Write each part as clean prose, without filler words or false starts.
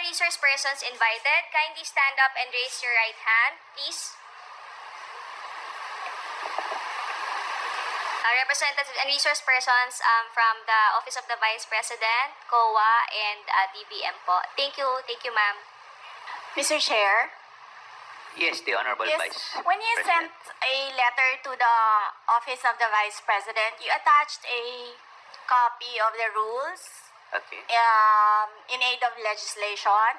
resource persons invited, kindly stand up and raise your right hand, please. Representatives and resource persons from the Office of the Vice President, COA, and DBM po. Thank you, ma'am. Mr. Chair? Yes, the Honorable Yes, Vice when you President. sent a letter to the Office of the Vice President, you attached a copy of the rules Okay. in aid of legislation.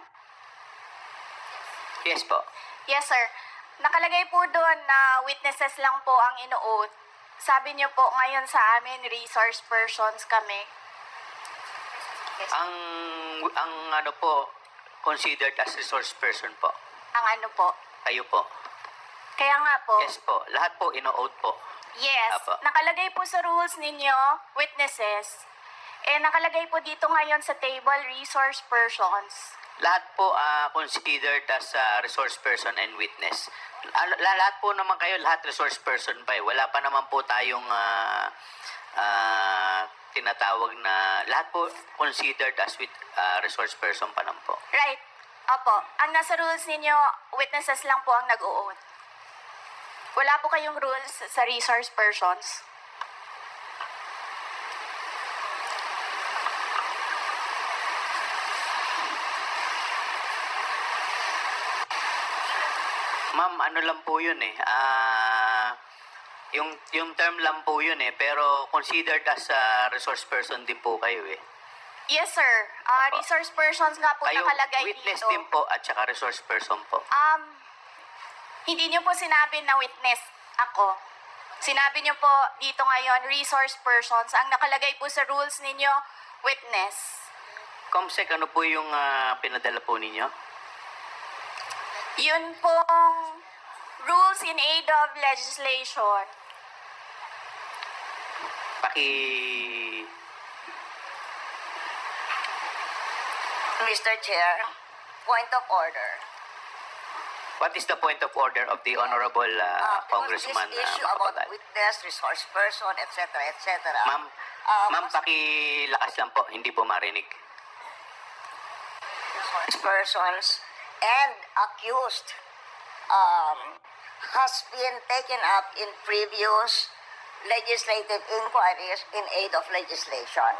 Yes po. Yes, sir. Nakalagay po doon na witnesses lang po ang ino-oath. Sabi niyo po ngayon sa amin, resource persons kami. Ang ano po, considered as resource person po. Ang ano po? Kayo po. Kaya nga po. Yes po. Lahat po ino-oath po. Yes. Apo. Nakalagay po sa rules ninyo, witnesses. Nakalagay po dito ngayon sa table, resource persons. Lahat po considered as resource person and witness. Lahat po naman kayo, lahat resource person pa eh. Wala pa naman po tayong tinatawag na, lahat po considered as resource person pa lang po. Right. Opo. Ang nasa rules ninyo, witnesses lang po ang nag-o-oath. Wala po kayong rules sa resource persons. Ma'am, ano lang po yun eh. Yung term lang po yun eh. Pero considered as resource person din po kayo eh. Yes, sir. Opo. Resource persons nga po Kayo nakalagay witness dito. din po at saka resource person po. Hindi niyo po sinabi na witness ako. Sinabi niyo po dito ngayon, resource persons. Ang nakalagay po sa rules ninyo, witness. Comsec, ano po yung pinadala po ninyo? Yun pong rules in aid of legislation. Mr. Chair, point of order. What is the point of order of the Honorable Congressman This issue about Macapagal? witness, resource person, etc., etc. Ma'am, pakilakas lang po, hindi po marinig. Resource persons and accused has been taken up in previous legislative inquiries in aid of legislation.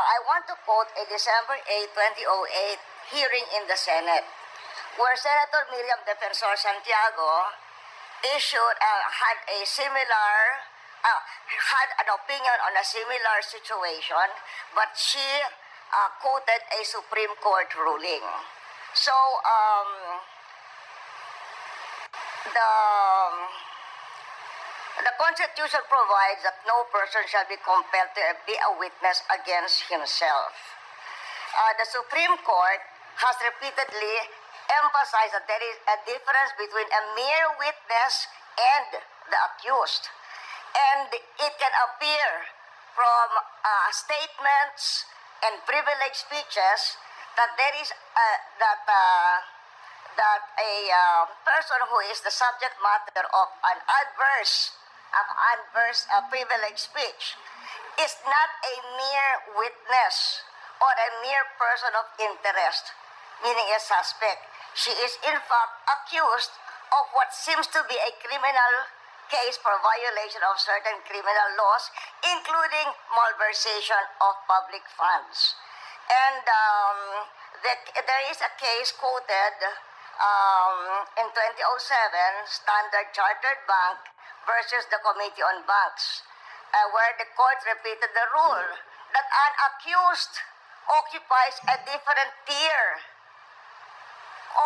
I want to quote a December 8, 2008 hearing in the Senate, where Senator Miriam Defensor Santiago issued had an opinion on a similar situation, but she quoted a Supreme Court ruling. So the Constitution provides that no person shall be compelled to be a witness against himself. The Supreme Court has repeatedly emphasized that there is a difference between a mere witness and the accused. And it can appear from statements and privileged speeches that there is that a person who is the subject matter of an adverse privileged speech is not a mere witness or a mere person of interest, meaning a suspect. She is in fact accused of what seems to be a criminal case for violation of certain criminal laws, including malversation of public funds. And there is a case quoted in 2007, Standard Chartered Bank versus the Committee on Banks, where the court repeated the rule that an accused occupies a different tier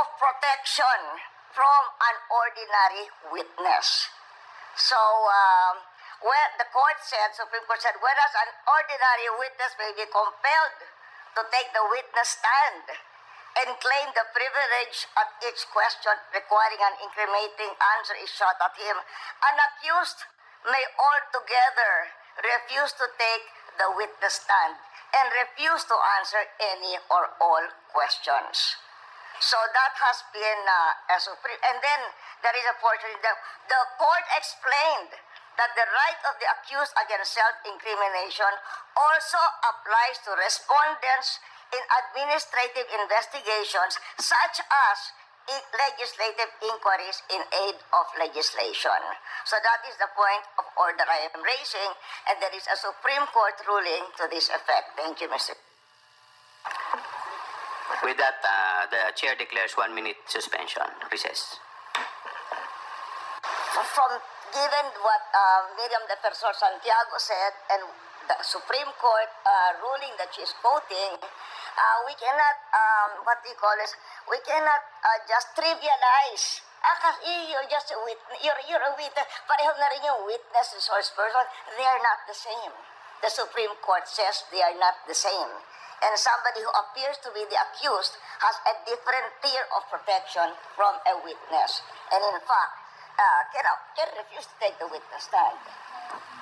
of protection from an ordinary witness. So, the court said, Supreme Court said, whereas an ordinary witness may be compelled to take the witness stand and claim the privilege at each question requiring an incriminating answer is shot at him, an accused may altogether refuse to take the witness stand and refuse to answer any or all questions. So that has been a supreme. And then there is a portion, the court explained that the right of the accused against self-incrimination also applies to respondents in administrative investigations such as legislative inquiries in aid of legislation. So that is the point of order I am raising, and there is a Supreme Court ruling to this effect. Thank you, Mr. With that, the chair declares 1 minute suspension. Recess. From given what Miriam Defensor Santiago said and the Supreme Court ruling that she's quoting, we cannot, we cannot just trivialize. Kasi you're just a witness, you're a witness. Pareho na rin yung witness and source person. They are not the same. The Supreme Court says they are not the same. And somebody who appears to be the accused has a different tier of protection from a witness. And in fact, can refuse to take the witness stand.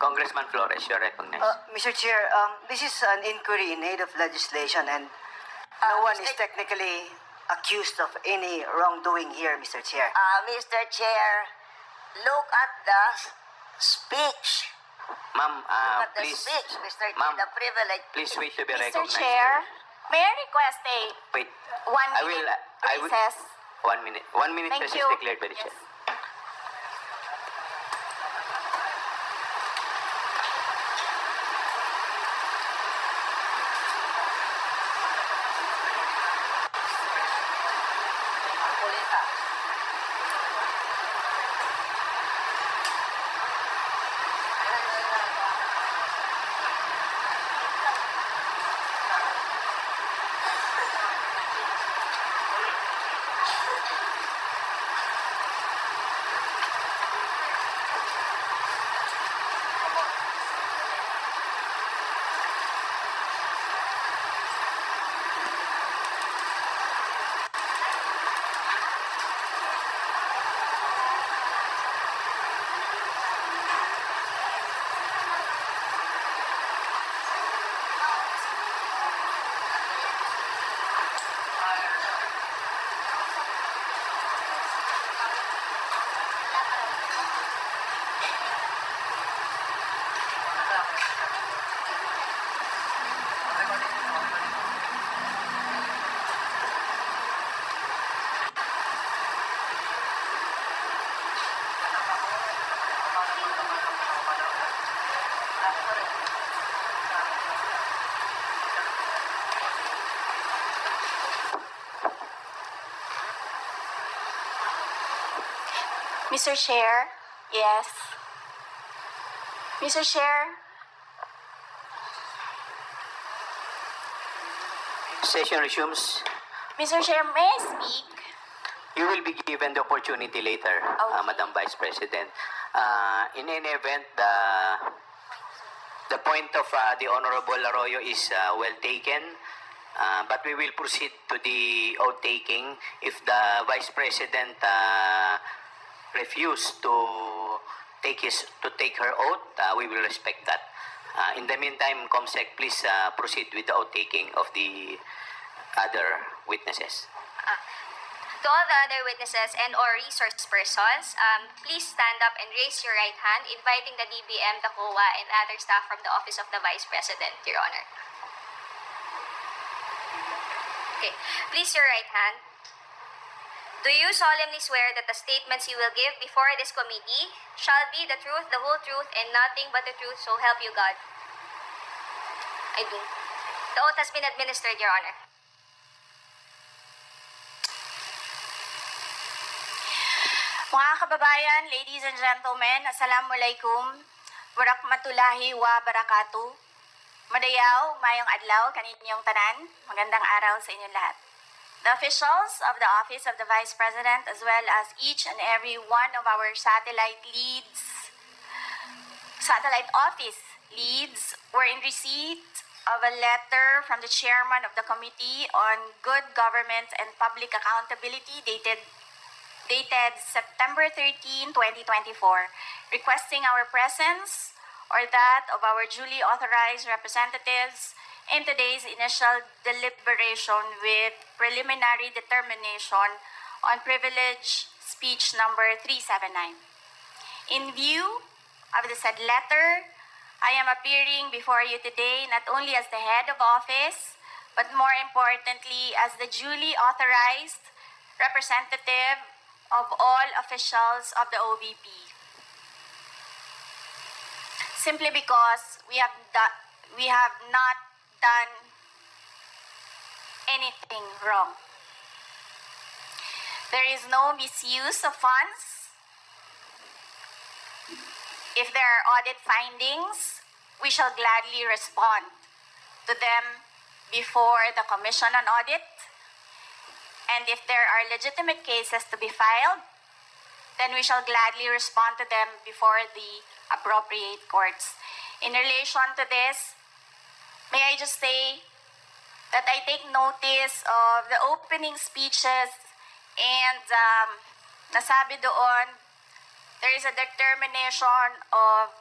Congressman Flores, you're recognized. Mr. Chair, this is an inquiry in aid of legislation and no one is technically accused of any wrongdoing here, Mr. Chair. Mr. Chair, look at the speech. Ma'am, Look at the please, speech, Mr. Chair, ma'am, the privilege. please wait to be Mr. recognized. Chair, may I request a Wait. 1 I minute will- recess? 1 minute. 1 minute Thank recess you. declared by the chair. Mr. Chair, yes. Mr. Chair, Session resumes. Mr. Chair, may I speak? You will be given the opportunity later, Okay. Madam Vice President. In any event, the point of the Honorable Arroyo is well taken, but we will proceed to the oath taking. If the Vice President refuse to take her oath, we will respect that. In the meantime, Comsec, please proceed with the oath taking of the other witnesses. To all the other witnesses and or resource persons, please stand up and raise your right hand, inviting the DBM, the COA, and other staff from the Office of the Vice President, Your Honor. Okay, please your right hand. Do you solemnly swear that the statements you will give before this committee shall be the truth, the whole truth, and nothing but the truth, so help you God? I do. The oath has been administered, Your Honor. Mga kababayan, ladies and gentlemen, Assalamualaikum, Warakmatullahi wa Barakatuh. Madayaw, mayong adlaw, kaninyong tanan, magandang araw sa inyong lahat. The officials of the Office of the Vice President as well as each and every one of our satellite office leads were in receipt of a letter from the chairman of the Committee on Good Government and Public Accountability dated September 13, 2024, requesting our presence or that of our duly authorized representatives in today's initial deliberation with preliminary determination on privilege speech number 379. In view of the said letter, I am appearing before you today not only as the head of office, but more importantly, as the duly authorized representative of all officials of the OVP. Simply because we have not done anything wrong. There is no misuse of funds. If there are audit findings, we shall gladly respond to them before the Commission on Audit. And if there are legitimate cases to be filed, then we shall gladly respond to them before the appropriate courts. In relation to this, may I just say that I take notice of the opening speeches and nasabi doon, there is a determination of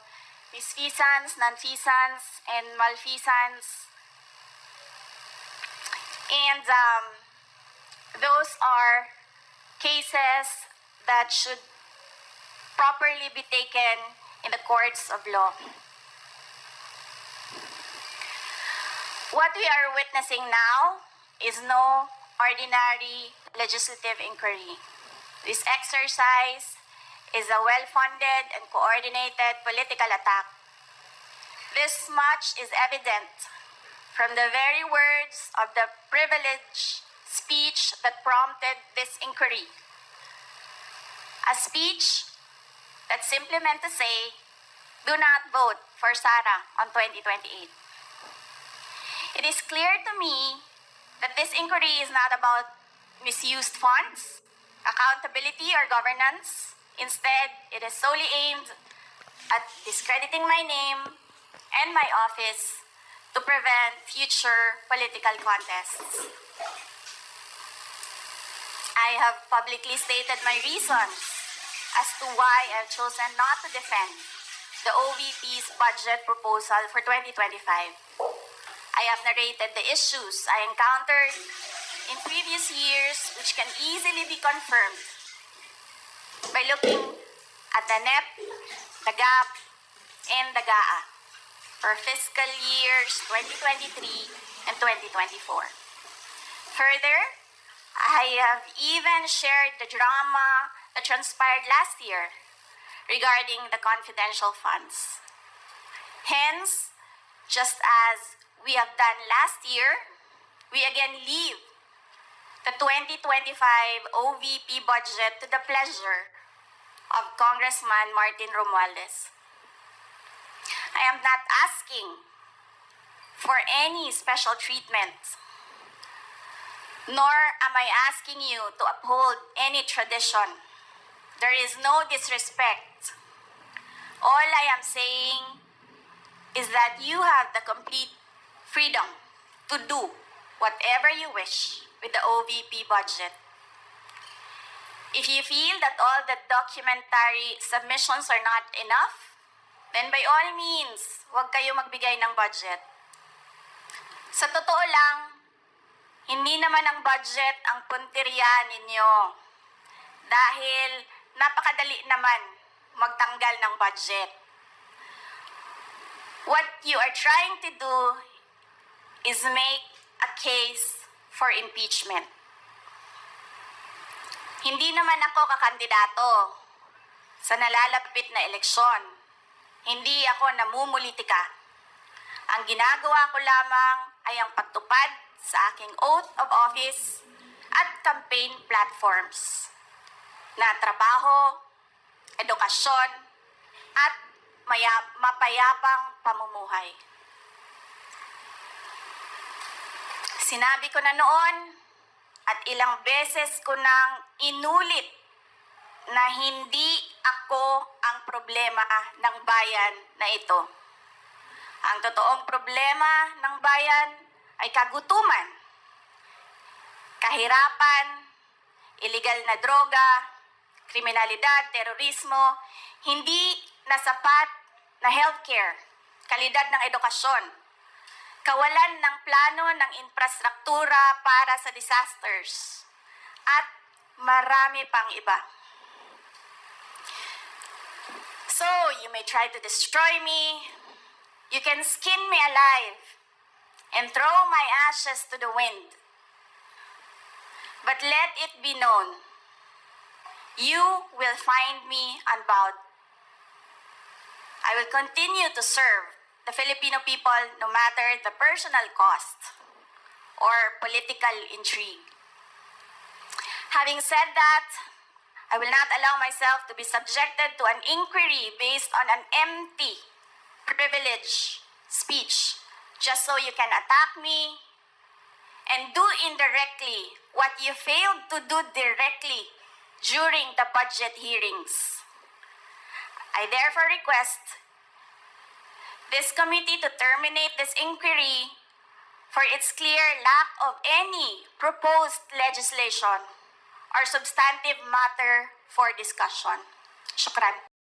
misfeasance, nonfeasance, and malfeasance. And those are cases that should properly be taken in the courts of law. What we are witnessing now is no ordinary legislative inquiry. This exercise is a well-funded and coordinated political attack. This much is evident from the very words of the privileged speech that prompted this inquiry. A speech that simply meant to say, do not vote for Sara on 2028. It is clear to me that this inquiry is not about misused funds, accountability, or governance. Instead, it is solely aimed at discrediting my name and my office to prevent future political contests. I have publicly stated my reasons as to why I've chosen not to defend the OVP's budget proposal for 2025. I have narrated the issues I encountered in previous years, which can easily be confirmed by looking at the NEP, the GAP, and the GAA for fiscal years 2023 and 2024. Further, I have even shared the drama that transpired last year regarding the confidential funds. Hence, just as we have done last year, we again leave the 2025 OVP budget to the pleasure of Congressman Martin Romualdez. I am not asking for any special treatment, nor am I asking you to uphold any tradition. There is no disrespect. All I am saying is that you have the complete freedom to do whatever you wish with the OVP budget. If you feel that all the documentary submissions are not enough, then by all means, huwag kayo magbigay ng budget. Sa totoo lang, hindi naman ang budget ang punteriya ninyo. Dahil napakadali naman magtanggal ng budget. What you are trying to do is make a case for impeachment. Hindi naman ako kakandidato sa nalalapit na eleksyon. Hindi ako namumulitika. Ang ginagawa ko lamang ay ang pagtupad sa aking oath of office at campaign platforms na trabaho, edukasyon, at mapayapang pamumuhay. Sinabi ko na noon at ilang beses ko nang inulit na hindi ako ang problema ng bayan na ito. Ang totoong problema ng bayan ay kagutuman, kahirapan, iligal na droga, kriminalidad, terorismo, hindi na sapat na healthcare, kalidad ng edukasyon, kawalan ng plano ng infrastruktura para sa disasters, at marami pang iba. So, you may try to destroy me, you can skin me alive, and throw my ashes to the wind. But let it be known, you will find me unbowed. I will continue to serve the Filipino people no matter the personal cost or political intrigue. Having said that, I will not allow myself to be subjected to an inquiry based on an empty privilege speech just so you can attack me and do indirectly what you failed to do directly during the budget hearings. I therefore request this committee to terminate this inquiry for its clear lack of any proposed legislation or substantive matter for discussion. Shukran.